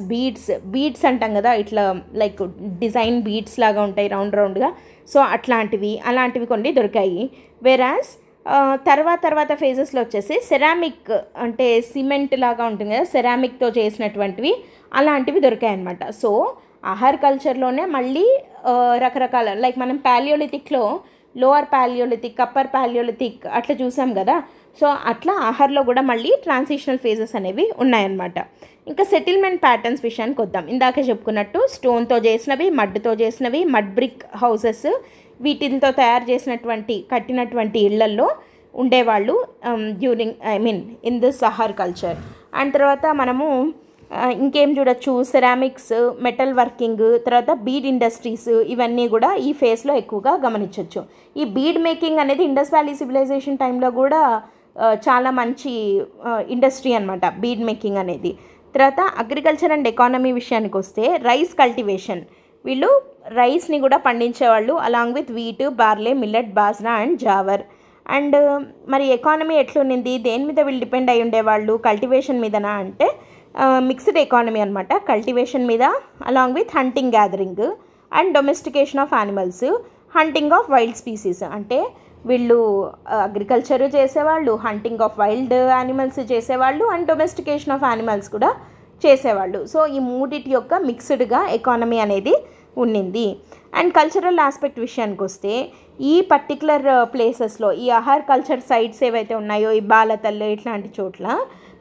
beads అంటాం కదా, ఇట్లా లైక్ డిజైన్ బీడ్స్ లాగా ఉంటాయి రౌండ్గా. సో అలాంటివి కొన్ని దొరికాయి. వేరాస్ తర్వాత ఫేజెస్లో వచ్చేసి సెరామిక్, అంటే సిమెంట్ లాగా ఉంటుంది కదా, సెరామిక్తో చేసినటువంటివి అలాంటివి దొరికాయి అన్నమాట. సో అహర్ కల్చర్లోనే మళ్ళీ రకరకాల లైక్ మనం పాలియోలిథిక్లో లోవర్ పాలియోలిథిక్, అప్పర్ పాలియోలిథిక్ అట్లా చూసాం కదా. సో అట్లా అహర్లో కూడా మళ్ళీ ట్రాన్సిషనల్ ఫేజెస్ అనేవి ఉన్నాయన్నమాట. ఇంకా సెటిల్మెంట్ ప్యాటర్న్స్ విషయానికి వద్దాం. ఇందాక చెప్పుకున్నట్టు స్టోన్తో చేసినవి, మడ్తో చేసినవి, మడ్ బ్రిక్ హౌసెస్, వీటితో తయారు కట్టినటువంటి ఇళ్లల్లో ఉండేవాళ్ళు in this Ahar culture. And తర్వాత మనము ఇంకేం చూడొచ్చు, సెరామిక్స్, మెటల్ వర్కింగ్, తర్వాత బీడ్ ఇండస్ట్రీస్, ఇవన్నీ కూడా ఈ ఫేస్లో ఎక్కువగా గమనించవచ్చు. ఈ బీడ్ మేకింగ్ అనేది ఇండస్ వ్యాలీ సివిలైజేషన్ టైంలో కూడా చాలా మంచి ఇండస్ట్రీ అనమాట బీడ్ మేకింగ్ అనేది. తర్వాత అగ్రికల్చర్ అండ్ ఎకానమీ విషయానికి వస్తే రైస్ కల్టివేషన్, వీళ్ళు రైస్ని కూడా పండించేవాళ్ళు along with wheat, barley, millet, bajra and jowar. And మరి ఎకానమీ ఎట్లుంది, దేని మీద వీళ్ళు డిపెండ్ అయి ఉండేవాళ్ళు, కల్టివేషన్ మీదనా అంటే మిక్స్డ్ ఎకానమీ అనమాట. కల్టివేషన్ మీద along with hunting, gathering and domestication of animals, hunting of wild species. అంటే వీళ్ళు అగ్రికల్చర్ చేసేవాళ్ళు, హంటింగ్ ఆఫ్ వైల్డ్ యానిమల్స్ చేసేవాళ్ళు, అండ్ డొమెస్టికేషన్ ఆఫ్ యానిమల్స్ కూడా చేసేవాళ్ళు. సో ఈ మూడిటి యొక్క మిక్స్డ్గా ఎకానమీ అనేది ఉన్నింది. అండ్ కల్చరల్ ఆస్పెక్ట్ విషయానికి వస్తే ఈ పర్టికులర్ ప్లేసెస్లో ఈ అహర్ కల్చర్ సైట్స్ ఏవైతే ఉన్నాయో ఈ బాలాతల్ ఇట్లాంటి చోట్ల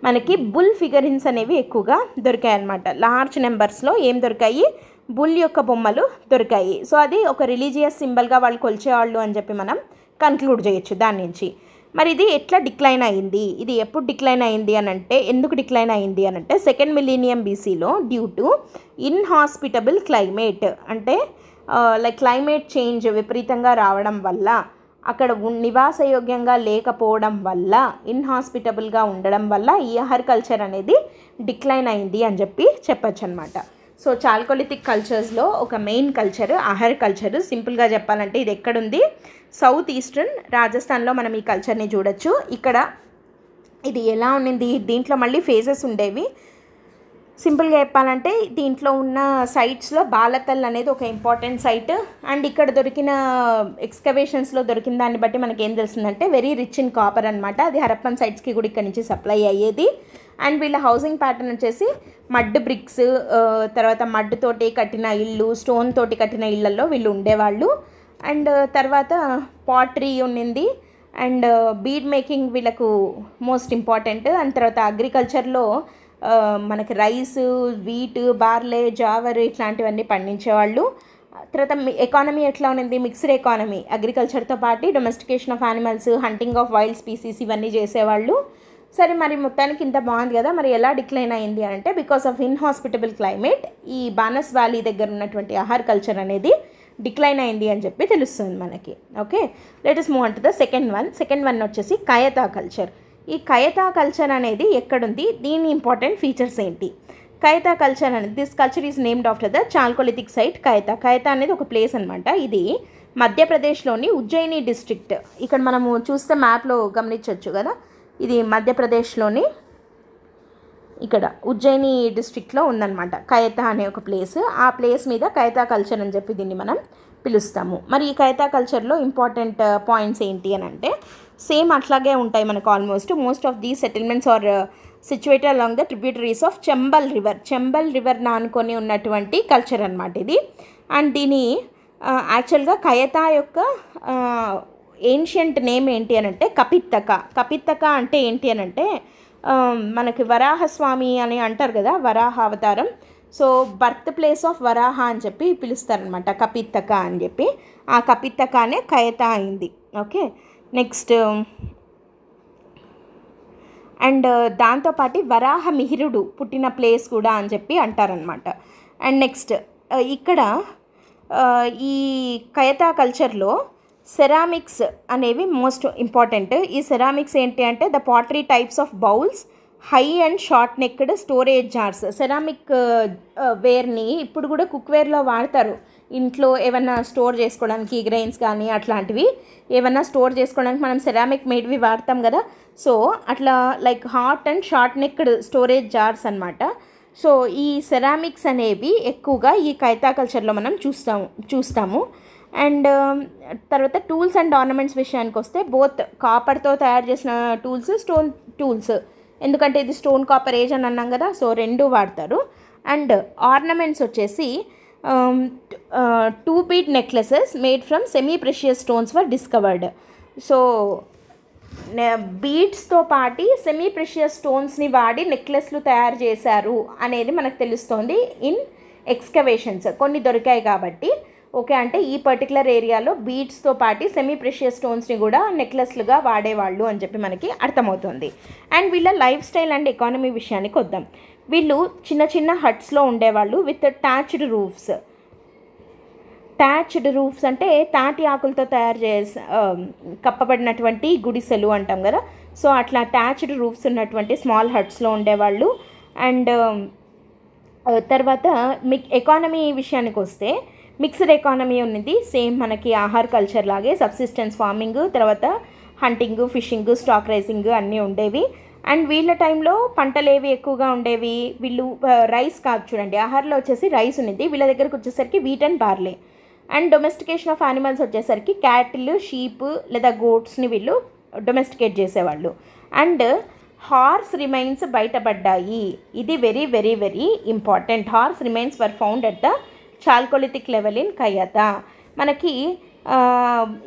మనకి బుల్ ఫిగరిన్స్ అనేవి ఎక్కువగా దొరికాయి అన్నమాట. లార్జ్ నెంబర్స్లో ఏం దొరికాయి, బుల్ యొక్క బొమ్మలు దొరికాయి. సో అది ఒక రిలీజియస్ సింబల్గా వాళ్ళు కొలిచేవాళ్ళు అని చెప్పి మనం కన్క్లూడ్ చేయొచ్చు దాని నుంచి. మరి ఇది ఎట్లా డిక్లైన్ అయింది, ఇది ఎప్పుడు డిక్లైన్ అయింది అని అంటే, ఎందుకు డిక్లైన్ అయింది అని అంటే 2nd మిలీనియం బీసీలో డ్యూ టు ఇన్హాస్పిటబుల్ క్లైమేట్, అంటే లైక్ క్లైమేట్ చేంజ్ విపరీతంగా రావడం వల్ల, అక్కడ నివాసయోగ్యంగా లేకపోవడం వల్ల, ఇన్హాస్పిటబుల్గా ఉండడం వల్ల ఈ అహర్ కల్చర్ అనేది డిక్లైన్ అయింది అని చెప్పచ్చు అనమాట. సో చాల్కోలిథిక్ కల్చర్స్లో ఒక మెయిన్ కల్చర్ అహర్ కల్చర్. సింపుల్గా చెప్పాలంటే ఇది ఎక్కడుంది, సౌత్ ఈస్టర్న్ రాజస్థాన్లో మనం ఈ కల్చర్ని చూడొచ్చు. ఇక్కడ ఇది ఎలా ఉన్నింది, దీంట్లో మళ్ళీ ఫేజెస్ ఉండేవి. సింపుల్గా చెప్పాలంటే దీంట్లో ఉన్న సైట్స్లో బాలాతల్ అనేది ఒక ఇంపార్టెంట్ సైట్. అండ్ ఇక్కడ దొరికిన ఎక్స్కవేషన్స్లో దొరికిన దాన్ని బట్టి మనకి ఏం తెలుస్తుందంటే వెరీ రిచ్ ఇన్ కాపర్ అనమాట. అది హరప్పన్ సైట్స్కి కూడా ఇక్కడ నుంచి సప్లై అయ్యేది. అండ్ వీళ్ళ హౌసింగ్ ప్యాటర్న్ వచ్చేసి మడ్ బ్రిక్స్, తర్వాత మడ్ తోటి కట్టిన ఇల్లు, స్టోన్ తోటి కట్టిన ఇళ్ళల్లో వీళ్ళు ఉండేవాళ్ళు. అండ్ తర్వాత పాటరీ ఉన్నింది అండ్ బీడ్ మేకింగ్ వీళ్ళకు మోస్ట్ ఇంపార్టెంట్. అండ్ తర్వాత అగ్రికల్చర్లో మనకి రైస్, వీట్, బార్లే, జావర్ ఇట్లాంటివన్నీ పండించేవాళ్ళు. తర్వాత ఎకానమీ ఎట్లా ఉన్నింది, మిక్స్డ్ ఎకానమీ, అగ్రికల్చర్తో పాటు domestication of animals, hunting of wild species ఇవన్నీ చేసేవాళ్ళు. సరే, మరి మొత్తానికి ఇంత బాగుంది కదా, మరి ఎలా డిక్లైన్ అయింది అంటే బికాస్ ఆఫ్ ఇన్హాస్పిటబుల్ క్లైమేట్ ఈ బానస్ వ్యాలీ దగ్గర ఉన్నటువంటి ఆహార్ కల్చర్ అనేది డిక్లైన్ అయింది అని చెప్పి తెలుస్తుంది మనకి. Okay, let us move on to the second one వచ్చేసి కయతా కల్చర్. ఈ కయతా కల్చర్ అనేది ఎక్కడుంది, దీని ఇంపార్టెంట్ ఫీచర్స్ ఏంటి? కయతా కల్చర్ అనేది this culture is named after the chalcolithic site Kayatha. Kayatha అనేది ఒక ప్లేస్ అనమాట. ఇది మధ్యప్రదేశ్లోని ఉజ్జయిని డిస్ట్రిక్ట్. ఇక్కడ మనము చూస్తే మ్యాప్లో గమనించవచ్చు కదా, ఇది మధ్యప్రదేశ్లోని ఇక్కడ ఉజ్జయిని డిస్ట్రిక్ట్లో ఉందన్నమాట కయతా అనే ఒక ప్లేస్. ఆ ప్లేస్ మీద కయతా కల్చర్ అని చెప్పి దీన్ని మనం పిలుస్తాము. మరి ఈ కయతా కల్చర్లో ఇంపార్టెంట్ పాయింట్స్ ఏంటి అని అంటే సేమ్ అట్లాగే ఉంటాయి మనకు. Most of these settlements are situated along the tributaries of Chambal రివర్ని ఆనుకొని ఉన్నటువంటి కల్చర్ అనమాట ఇది. అండ్ దీని యాక్చువల్గా కయతా యొక్క ఏన్షియంట్ నేమ్ ఏంటి అని అంటే కపిత్తక అంటే ఏంటి అని అంటే మనకి వరాహస్వామి అని అంటారు కదా, వరాహ అవతారం. సో బర్త్ ప్లేస్ ఆఫ్ వరాహ అని చెప్పి పిలుస్తారనమాట కపిత్తక అని చెప్పి. ఆ కపిత్తకానే కయతా అయింది. ఓకే, నెక్స్ట్ అండ్ దాంతోపాటు వరాహ మిహిరుడు పుట్టిన ప్లేస్ కూడా అని చెప్పి అంటారనమాట. అండ్ నెక్స్ట్ ఇక్కడ ఈ కయతా కల్చర్లో సెరామిక్స్ అనేవి మోస్ట్ ఇంపార్టెంట్. ఈ సెరామిక్స్ ఏంటి అంటే the pottery types of bowls, high and short necked storage jars. Ceramic వేర్ని ఇప్పుడు కూడా కుక్వేర్లో వాడతారు. ఇంట్లో ఏమన్నా స్టోర్ చేసుకోవడానికి గ్రెయిన్స్ కానీ అట్లాంటివి ఏమన్నా స్టోర్ చేసుకోవడానికి మనం సెరామిక్ మేడ్వి వాడతాం కదా. సో అట్లా like hot and short necked storage jars అనమాట. సో ఈ సెరామిక్స్ అనేవి ఎక్కువగా ఈ కయతా కల్చర్లో మనం చూస్తాము. అండ్ తర్వాత టూల్స్ అండ్ ఆర్నమెంట్స్ విషయానికి వస్తే బోత్ కాపర్తో తయారు చేసిన టూల్స్, స్టోన్ టూల్స్, ఎందుకంటే ఇది స్టోన్ కాపర్ ఏజ్ అని అన్నాం కదా, సో రెండు వాడతారు. అండ్ ఆర్నమెంట్స్ వచ్చేసి 2 bead necklaces made from semi precious stones were discovered. So బీడ్స్తో పాటు సెమీ ప్రెషియస్ స్టోన్స్ని వాడి నెక్లెస్లు తయారు చేశారు అనేది మనకు తెలుస్తోంది ఇన్ ఎక్స్కవేషన్స్. కొన్ని దొరికాయి కాబట్టి ఓకే, అంటే ఈ పర్టికులర్ ఏరియాలో బీడ్స్తో పాటు సెమీ ప్రెషియస్ స్టోన్స్ని కూడా నెక్లెస్లుగా వాడేవాళ్ళు అని చెప్పి మనకి అర్థమవుతుంది. అండ్ వీళ్ళ లైఫ్ స్టైల్ అండ్ ఎకానమీ విషయానికి వద్దాం. వీళ్ళు చిన్న చిన్న హట్స్లో ఉండేవాళ్ళు విత్ టాచ్డ్ రూఫ్స్. టాచ్డ్ రూఫ్స్ అంటే తాటి ఆకులతో తయారు చేసి కప్పబడినటువంటి గుడిసెలు అంటాం కదా. సో అట్లా టాచ్డ్ రూఫ్స్ ఉన్నటువంటి స్మాల్ హట్స్లో ఉండేవాళ్ళు. అండ్ తర్వాత ఎకానమీ విషయానికి వస్తే మిక్స్డ్ ఎకానమీ ఉన్నది. సేమ్ మనకి ఆహార్ కల్చర్ లాగే సబ్సిస్టెన్స్ ఫార్మింగ్, తర్వాత హంటింగ్, ఫిషింగ్, స్టాక్ రైజింగ్ అన్నీ ఉండేవి. అండ్ వీళ్ళ టైంలో పంటలు ఏవి ఎక్కువగా ఉండేవి, వీళ్ళు రైస్ కాదు చూడండి, ఆహార్లో వచ్చేసి రైస్ ఉన్నది. వీళ్ళ దగ్గరకు వచ్చేసరికి wheat and బార్లే. And domestication of animals వచ్చేసరికి క్యాటిల్, షీప్ లేదా గోట్స్ని వీళ్ళు డొమెస్టికేట్ చేసేవాళ్ళు. అండ్ హార్స్ రిమైన్స్ బయటపడ్డాయి. ఇది very very very important. Horse remains were found at the chalcolithic level in Kayatha. మనకి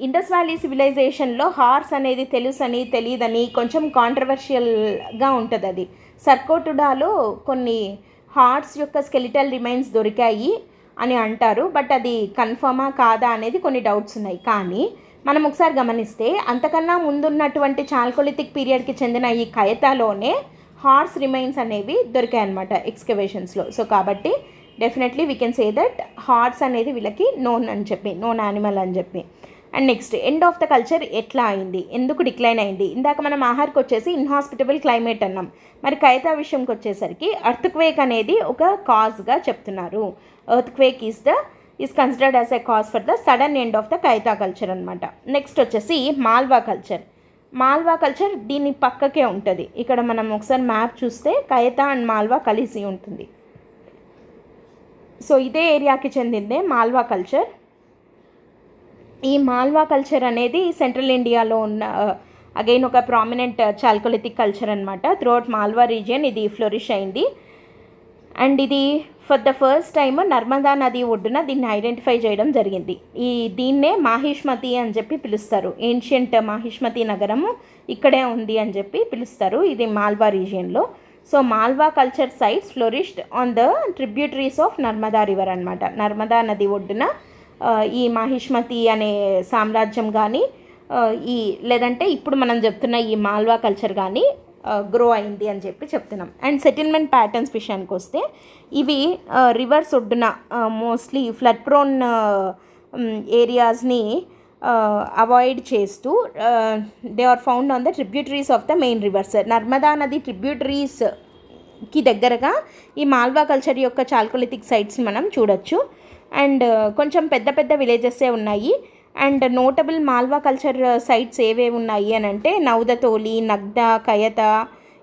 ఇండస్ వ్యాలీ సివిలైజేషన్లో హార్స్ అనేది తెలుసని తెలియదని కొంచెం కాంట్రవర్షియల్గా ఉంటుంది. అది సర్కోటుడాలో కొన్ని హార్స్ యొక్క స్కెలిటల్ రిమైన్స్ దొరికాయి అని అంటారు, బట్ అది కన్ఫర్మా కాదా అనేది కొన్ని డౌట్స్ ఉన్నాయి. కానీ మనం ఒకసారి గమనిస్తే అంతకన్నా ముందున్నటువంటి చాల్కోలిథిక్ పీరియడ్కి చెందిన ఈ కయతాలోనే హార్స్ రిమైన్స్ అనేవి దొరికాయి అన్నమాట ఎక్స్కవేషన్స్లో. సో కాబట్టి definitely we can say that horse అనేది వీళ్ళకి నోన్ యానిమల్ అని చెప్పి. And next end of the culture ఎట్లా అయింది, ఎందుకు డిక్లైన్ అయింది? ఇందాక మనం ఆహార్కి వచ్చేసి ఇన్హాస్పిటబుల్ క్లైమేట్ అన్నాం. మరి కయతా విషయంకి వచ్చేసరికి ఎర్త్క్వేక్ అనేది ఒక కాజ్గా చెప్తున్నారు. Earthquake is considered as a cause for the sudden end of the Kayatha culture అనమాట. నెక్స్ట్ వచ్చేసి మాల్వా కల్చర్ దీని పక్కకే ఉంటుంది. ఇక్కడ మనం ఒకసారి మ్యాప్ చూస్తే కయతా అండ్ మాల్వా కలిసి ఉంటుంది. సో ఇదే ఏరియాకి చెందిందే మాల్వా కల్చర్. ఈ మాల్వా కల్చర్ అనేది సెంట్రల్ ఇండియాలో ఉన్న అగైన్ ఒక ప్రామినెంట్ చాల్కోలిథిక్ కల్చర్ అనమాట. త్రూఅవుట్ మాల్వా రీజియన్ ఇది ఫ్లోరిష్ అయింది. అండ్ ఇది for the first time Narmada నది ఒడ్డున దీన్ని ఐడెంటిఫై చేయడం జరిగింది. దీన్నే మాహిష్మతి అని చెప్పి పిలుస్తారు. ఏన్షియంట్ మాహిష్మతి నగరము ఇక్కడే ఉంది అని చెప్పి పిలుస్తారు. ఇది మాల్వా రీజియన్లో. So Malwa culture sites flourished on the tributaries of Narmada river అనమాట. నర్మదా నది ఒడ్డున ఈ మాహిష్మతి అనే సామ్రాజ్యం కానీ లేదంటే ఇప్పుడు మనం చెప్తున్న ఈ మాల్వా కల్చర్ కానీ గ్రో అయింది అని చెప్పి చెప్తున్నాం. అండ్ సెటిల్మెంట్ ప్యాటర్న్స్ విషయానికి వస్తే ఇవి రివర్స్ ఒడ్డున మోస్ట్లీ ఫ్లడ్ ప్రోన్ ఏరియాస్ని అవాయిడ్ చేస్తూ they are found on the tributaries of the main rivers. Narmada నది ట్రిబ్యూటరీస్కి దగ్గరగా ఈ మాల్వా కల్చర్ యొక్క చాల్కోలిథిక్ సైట్స్ని మనం చూడొచ్చు. అండ్ కొంచెం పెద్ద పెద్ద విలేజెస్సే ఉన్నాయి. And notable Malwa culture sites ఏవేవి ఉన్నాయి అని అంటే నౌదతోలి, నగ్దా, కయతా.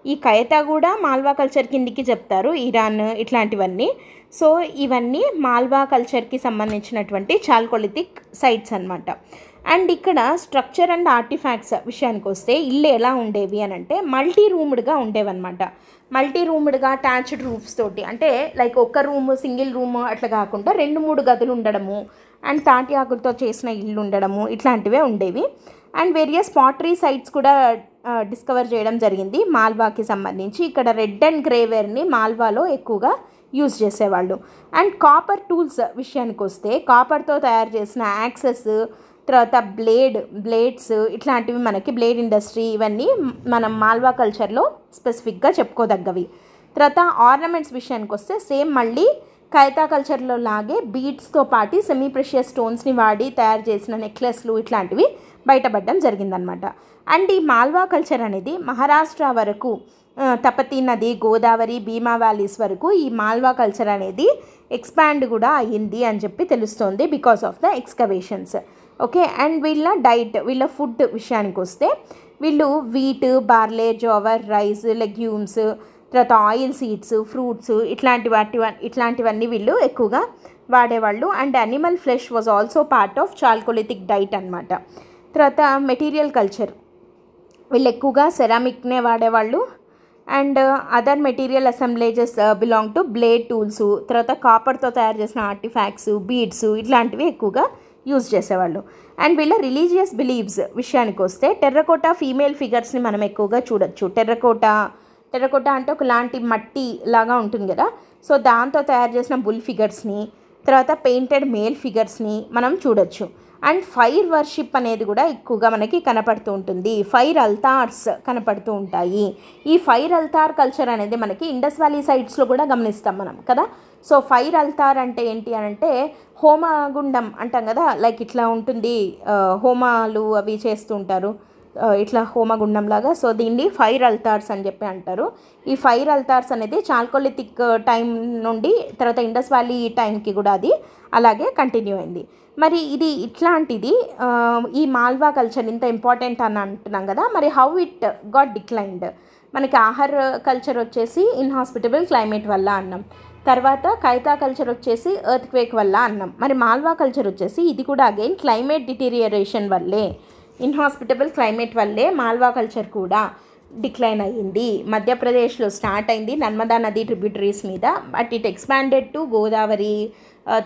ఈ కయతా కూడా మాల్వా కల్చర్ కిందికి చెప్తారు, ఇరాన్ ఇట్లాంటివన్నీ. సో ఇవన్నీ మాల్వా కల్చర్కి సంబంధించినటువంటి చాల్కోలిథిక్ సైట్స్ అనమాట. అండ్ ఇక్కడ స్ట్రక్చర్ అండ్ ఆర్టిఫాక్ట్స్ విషయానికి వస్తే ఇల్లు ఎలా ఉండేవి అని అంటే మల్టీ రూమ్డ్గా ఉండేవన్నమాట. మల్టీ రూమ్డ్గా అటాచ్డ్ రూఫ్స్ తోటి, అంటే లైక్ ఒక్క రూమ్ సింగిల్ రూమ్ అట్లా కాకుండా 2-3 గదులు ఉండడము అండ్ తాటి ఆకులతో చేసిన ఇల్లు ఉండడము ఇట్లాంటివే ఉండేవి. అండ్ వేరియస్ పాటరీ సైట్స్ కూడా డిస్కవర్ చేయడం జరిగింది మాల్వాకి సంబంధించి. ఇక్కడ రెడ్ అండ్ గ్రేవేర్ని మాల్వాలో ఎక్కువగా యూజ్ చేసేవాళ్ళు. అండ్ కాపర్ టూల్స్ విషయానికి వస్తే కాపర్తో తయారు చేసిన యాక్సెస్, తర్వాత బ్లేడ్స్ ఇట్లాంటివి మనకి బ్లేడ్ ఇండస్ట్రీ ఇవన్నీ మనం మాల్వా కల్చర్లో స్పెసిఫిక్గా చెప్పుకోదగ్గవి. తర్వాత ఆర్నమెంట్స్ విషయానికి వస్తే సేమ్ మళ్ళీ కైతా కల్చర్లో లాగే బీడ్స్తో పాటు సెమీ ప్రెషియస్ స్టోన్స్ని వాడి తయారు చేసిన నెక్లెస్లు ఇట్లాంటివి బయటపడడం జరిగిందనమాట. అండ్ ఈ మాల్వా కల్చర్ అనేది మహారాష్ట్ర వరకు, తపతీ నది, గోదావరి, భీమా వ్యాలీస్ వరకు ఈ మాల్వా కల్చర్ అనేది ఎక్స్పాండ్ కూడా అయ్యింది అని చెప్పి తెలుస్తోంది because of the excavations. Okay. And వీళ్ళ ఫుడ్ విషయానికి వస్తే వీళ్ళు wheat, barley, jowar, rice, legumes, తర్వాత ఆయిల్ సీడ్స్, ఫ్రూట్స్ ఇట్లాంటివన్నీ వీళ్ళు ఎక్కువగా వాడేవాళ్ళు. And animal flesh was also part of chalcolithic diet అనమాట. తర్వాత మెటీరియల్ కల్చర్ వీళ్ళు ఎక్కువగా సెరామిక్నే వాడేవాళ్ళు. And other material assemblages belong to blade tools, తర్వాత కాపర్తో తయారు చేసిన ఆర్టిఫాక్ట్స్, బీడ్స్ ఇట్లాంటివి ఎక్కువగా యూజ్ చేసేవాళ్ళు. అండ్ వీళ్ళ రిలీజియస్ బిలీవ్స్ విషయానికి వస్తే టెర్రకోటా ఫీమేల్ ఫిగర్స్ని మనం ఎక్కువగా చూడొచ్చు. టెర్రకోటా అంటే ఒకలాంటి మట్టి లాగా ఉంటుంది కదా, సో దాంతో తయారు చేసిన బుల్ ఫిగర్స్ని, తర్వాత పెయింటెడ్ మేల్ ఫిగర్స్ని మనం చూడొచ్చు. అండ్ ఫైర్ వర్షిప్ అనేది కూడా ఎక్కువగా మనకి కనపడుతూ ఉంటుంది. ఫైర్ అల్తార్స్ కనపడుతూ ఉంటాయి. ఈ ఫైర్ అల్తార్ కల్చర్ అనేది మనకి ఇండస్ వ్యాలీ సైట్స్లో కూడా గమనిస్తాం మనం కదా. సో ఫైర్ అల్తార్ అంటే ఏంటి అని అంటే హోమగుండం అంటాం కదా, లైక్ ఇట్లా ఉంటుంది, హోమాలు అవి చేస్తూ ఉంటారు ఇట్లా హోమగుండం లాగా. సో దీన్ని ఫైర్ అల్తార్స్ అని చెప్పి అంటారు. ఈ ఫైర్ అల్తార్స్ అనేది చాల్కోలిథిక్ టైం నుండి తర్వాత ఇండస్ వ్యాలీ టైంకి కూడా అది అలాగే కంటిన్యూ అయింది. మరి ఇది ఇట్లాంటిది ఈ మాల్వా కల్చర్ ఇంత ఇంపార్టెంట్ అని అంటున్నాం కదా, మరి హౌ ఇట్ గాట్ డిక్లైన్డ్. మనకి ఆహార కల్చర్ వచ్చేసి ఇన్హాస్పిటబుల్ క్లైమేట్ వల్ల అన్నాం. తర్వాత కైతా కల్చర్ వచ్చేసి ఎర్త్ క్వేక్ వల్ల అన్నాం. మరి మాల్వా కల్చర్ వచ్చేసి ఇది కూడా అగైన్ క్లైమేట్ డిటీరియేషన్ వల్లే, ఇన్హాస్పిటబుల్ క్లైమేట్ వల్లే మాల్వా కల్చర్ కూడా డిక్లైన్ అయ్యింది. మధ్యప్రదేశ్లో స్టార్ట్ అయింది నర్మదా నది ట్రిబ్యూటరీస్ మీద, but it expanded to Godavari,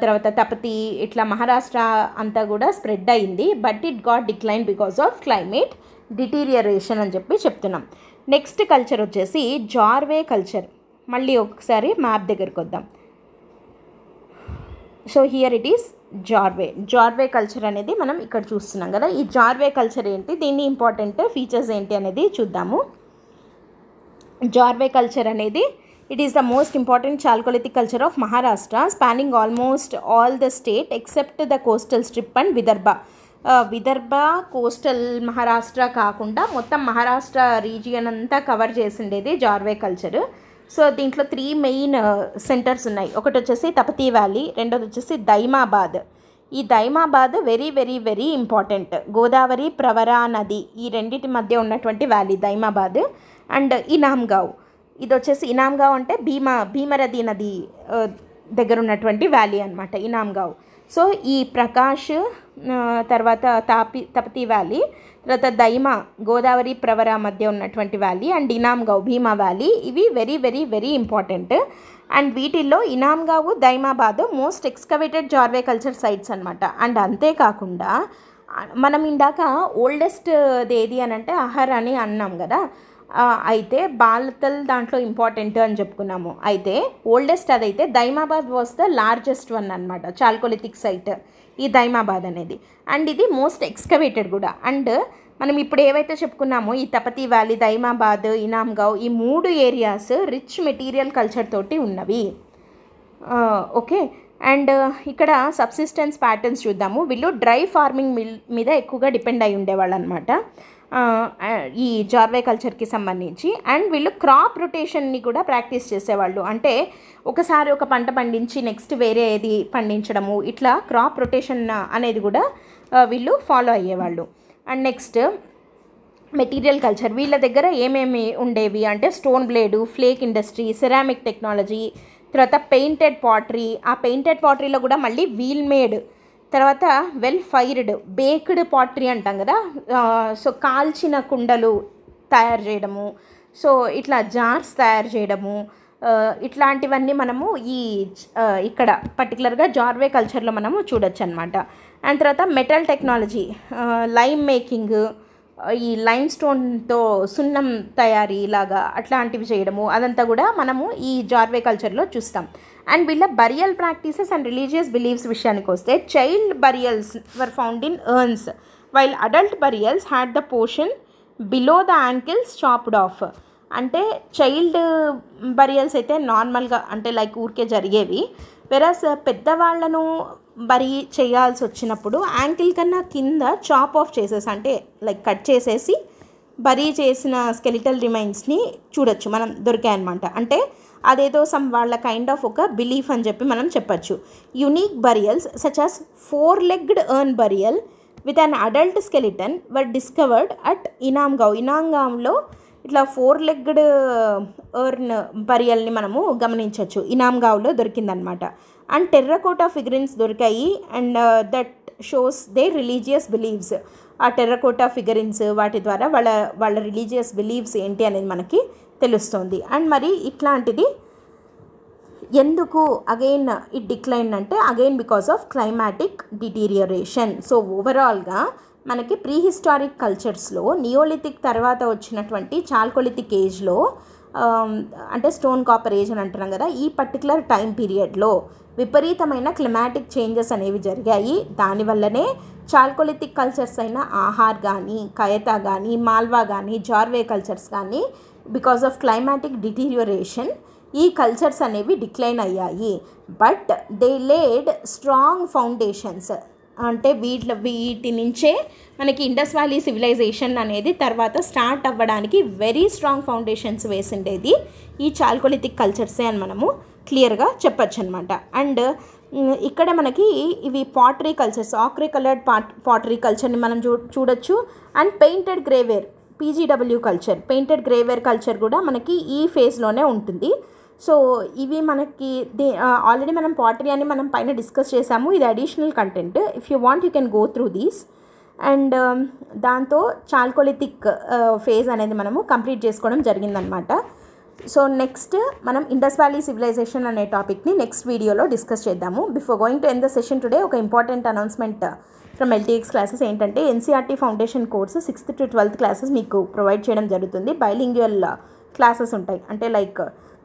తర్వాత తపతి, ఇట్లా మహారాష్ట్ర అంతా కూడా స్ప్రెడ్ అయింది. But it got decline because of climate deterioration అని చెప్పి చెప్తున్నాం. నెక్స్ట్ కల్చర్ వచ్చేసి జార్వే కల్చర్. మళ్ళీ ఒకసారి మ్యాప్ దగ్గరికి వద్దాం. So here it is Jorwe culture అనేది మనం ఇక్కడ చూస్తున్నాం కదా. ఈ జార్వే కల్చర్ ఏంటి, దీని ఇంపార్టెంట్ ఫీచర్స్ ఏంటి అనేది చూద్దాము. జార్వే కల్చర్ అనేది it is the most important chalcolithic culture of Maharashtra, spanning almost all the state except the coastal strip and Vidarbha coastal Maharashtra కాకుండా మొత్తం మహారాష్ట్ర రీజియన్ అంతా కవర్ చేసిండేది జార్వే కల్చర్. సో దీంట్లో 3 మెయిన్ సెంటర్స్ ఉన్నాయి. ఒకటి వచ్చేసి తపతీ వ్యాలీ, రెండోది వచ్చేసి దైమాబాద్. ఈ Daimabad very very very important. Godavari Pravara నది ఈ రెండింటి మధ్య ఉన్నటువంటి వ్యాలీ దైమాబాద్. అండ్ ఇనామ్గావ్, ఇది వచ్చేసి ఇనామ్గావ్ అంటే భీమరది నది దగ్గర ఉన్నటువంటి వ్యాలీ అనమాట ఇనామ్గావ్. సో ఈ ప్రకాష్, తర్వాత తపతి వ్యాలీ, తర్వాత దైమా గోదావరి ప్రవర మధ్య ఉన్నటువంటి valley, and Inamgaon Bhima valley. ఇవి very very very important. And వీటిల్లో Inamgaon, Daimabad most excavated Jorwe culture sites అనమాట. అండ్ అంతేకాకుండా మనం ఇందాక ఓల్డెస్ట్ ఏది అని అంటే అహర్ అని అన్నాం కదా, అయితే బాలతల్ దాంట్లో ఇంపార్టెంట్ అని చెప్పుకున్నాము. అయితే ఓల్డెస్ట్ అదైతే Daimabad was the largest one అనమాట, చాల్కోలిథిక్ సైట్ ఈ దైమాబాద్ అనేది. అండ్ ఇది మోస్ట్ ఎక్స్కవేటెడ్ కూడా. అండ్ మనం ఇప్పుడు ఏవైతే చెప్పుకున్నామో ఈ తపతి వ్యాలీ, దైమాబాద్, ఇనాంగావ్, ఈ 3 ఏరియాస్ రిచ్ మెటీరియల్ కల్చర్ తోటి ఉన్నవి. ఓకే. అండ్ ఇక్కడ సబ్సిస్టెన్స్ ప్యాటర్న్స్ చూద్దాము. వీళ్ళు డ్రై ఫార్మింగ్ మీద ఎక్కువగా డిపెండ్ అయి ఉండేవాళ్ళు అనమాట ఈ జార్వే కల్చర్కి సంబంధించి. అండ్ వీళ్ళు క్రాప్ రొటేషన్ని కూడా ప్రాక్టీస్ చేసేవాళ్ళు. అంటే ఒకసారి ఒక పంట పండించి నెక్స్ట్ వేరే ఏది పండించడము, ఇట్లా క్రాప్ రొటేషన్ అనేది కూడా వీళ్ళు ఫాలో అయ్యేవాళ్ళు. అండ్ నెక్స్ట్ మెటీరియల్ కల్చర్, వీళ్ళ దగ్గర ఏమేమి ఉండేవి అంటే stone blade, flake industry, ceramic technology, తర్వాత పెయింటెడ్ పాటరీ. ఆ పెయింటెడ్ పాటరీలో కూడా మళ్ళీ వీల్ మేడ్, తర్వాత వెల్ ఫైర్డ్ బేక్డ్ పాటరీ అంటాం కదా, సో కాల్చిన కుండలు తయారు చేయడము, సో ఇట్లా జార్స్ తయారు చేయడము, ఇట్లాంటివన్నీ మనము ఇక్కడ పర్టికులర్గా జార్వే కల్చర్లో మనము చూడొచ్చు అనమాట. అండ్ తర్వాత మెటల్ టెక్నాలజీ, లైమ్ మేకింగ్, ఈ లైమ్ స్టోన్తో సున్నం తయారీ లాగా అట్లాంటివి చేయడము, అదంతా కూడా మనము ఈ జార్వే కల్చర్లో చూస్తాం. అండ్ వీళ్ళ burial practices and religious beliefs విషయానికి వస్తే child burials were found in earns while adult burials had the portion below the ankles chopped off. అంటే చైల్డ్ బరియల్స్ అయితే నార్మల్గా అంటే లైక్ ఊరికే జరిగేవి, వెరాస్ పెద్దవాళ్లను బరీ చేయాల్సి వచ్చినప్పుడు యాంకిల్ కన్నా కింద చాప్ ఆఫ్ చేసేసి, అంటే లైక్ కట్ చేసేసి బరీ చేసిన స్కెలిటల్ రిమైన్స్ని చూడొచ్చు మనం, దొరికాయన్నమాట. అంటే అదేదో వాళ్ళ కైండ్ ఆఫ్ ఒక బిలీఫ్ అని చెప్పి మనం చెప్పచ్చు. Unique burials such as 4-legged urn burial with an adult skeleton were discovered at Inamgaon. ఇనాంగావ్లో ఇట్లా 4-legged ఎర్న్ బరియల్ని మనము గమనించవచ్చు, ఇనాంగావ్లో దొరికిందనమాట. అండ్ టెర్రకోటా ఫిగరిన్స్ దొరికాయి. And that shows they religious beliefs. ఆ టెర్రకోటా ఫిగరిన్స్ వాటి ద్వారా వాళ్ళ రిలీజియస్ బిలీవ్స్ ఏంటి అనేది మనకి తెలుస్తుంది. అండ్ మరి ఇట్లాంటిది ఎందుకు అగైన్ ఇట్ డిక్లైన్ అంటే again because of climatic deterioration. So ఓవరాల్గా మనకి ప్రీహిస్టారిక్ కల్చర్స్లో నియోలిథిక్ తర్వాత వచ్చినటువంటి చాల్కోలిథిక్ ఏజ్లో, అంటే స్టోన్ కాపర్ ఏజ్ అని అంటున్నాం కదా, ఈ పర్టికులర్ టైం పీరియడ్లో విపరీతమైన క్లైమాటిక్ చేంజెస్ అనేవి జరిగాయి. దానివల్లనే చాల్కోలిథిక్ కల్చర్స్ అయిన ఆహార్ కానీ, కయతా కానీ, మాల్వా కానీ, జార్వే కల్చర్స్ కానీ బికాస్ ఆఫ్ క్లైమాటిక్ డిటీరియోరేషన్ ఈ కల్చర్స్ అనేవి డిక్లైన్ అయ్యాయి. But they laid strong foundations. అంటే వీటి నుంచే మనకి ఇండస్ వ్యాలీ సివిలైజేషన్ అనేది తర్వాత స్టార్ట్ అవ్వడానికి వెరీ స్ట్రాంగ్ ఫౌండేషన్స్ వేసిండేది ఈ చాల్కోలిథిక్ కల్చర్సే అని మనము క్లియర్గా చెప్పచ్చు అనమాట. అండ్ ఇక్కడ మనకి ఇవి పాటరీ కల్చర్స్, ఆక్రే కలర్డ్ పాటరీ కల్చర్ని మనం చూడొచ్చు. And painted grey ware, PGW culture, painted grey ware culture కూడా మనకి ఈ ఫేజ్లోనే ఉంటుంది. సో ఇవి మనకి ఆల్రెడీ మనం పాటరీ అని మనం పైన డిస్కస్ చేసాము, ఇది additional content. If you want you can go through these. And దాంతో చాల్కోలిథిక్ ఫేజ్ అనేది మనము కంప్లీట్ చేసుకోవడం జరిగిందనమాట. సో నెక్స్ట్ మనం ఇండస్ వ్యాలీ సివిలైజేషన్ అనే టాపిక్ని నెక్స్ట్ వీడియోలో డిస్కస్ చేద్దాము. Before going to end the session today ఒక important announcement from LTX classes ఏంటంటే NCERT foundation course 6th to 12th classes మీకు ప్రొవైడ్ చేయడం జరుగుతుంది. బైలింగ్యువల్ క్లాసెస్ ఉంటాయి, అంటే లైక్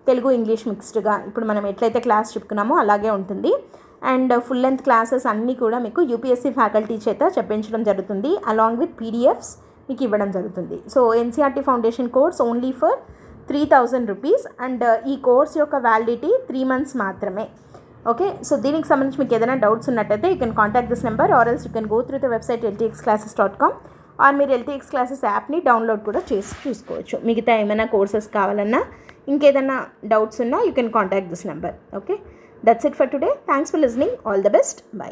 తెలుగు ఇంగ్లీష్ మిక్స్డ్గా ఇప్పుడు మనం ఎట్లయితే క్లాస్ చెప్పుకున్నామో అలాగే ఉంటుంది. అండ్ ఫుల్ లెంత్ క్లాసెస్ అన్నీ కూడా మీకు యూపీఎస్సీ ఫ్యాకల్టీ చేత చెప్పించడం జరుగుతుంది, అలాంగ్ విత్ పీడిఎఫ్స్ మీకు ఇవ్వడం జరుగుతుంది. So NCERT foundation course only for 3,000 rupees. And ఈ కోర్స్ యొక్క వ్యాలిడిటీ 3 months మాత్రమే. ఓకే, సో దీనికి సంబంధించి మీకు ఏదైనా డౌట్స్ ఉన్నట్టయితే you can contact this number or else you can go through the website ltxclasses.com. Or మీరు ఎల్టీఎక్స్ క్లాసెస్ యాప్ని డౌన్లోడ్ కూడా చేసి చూసుకోవచ్చు. మిగతా ఏమైనా కోర్సెస్ కావాలన్నా ఇంకేదైనా డౌట్స్ ఉన్నా you can contact this number. Okay, that's it for today. Thanks for listening. All the best. By.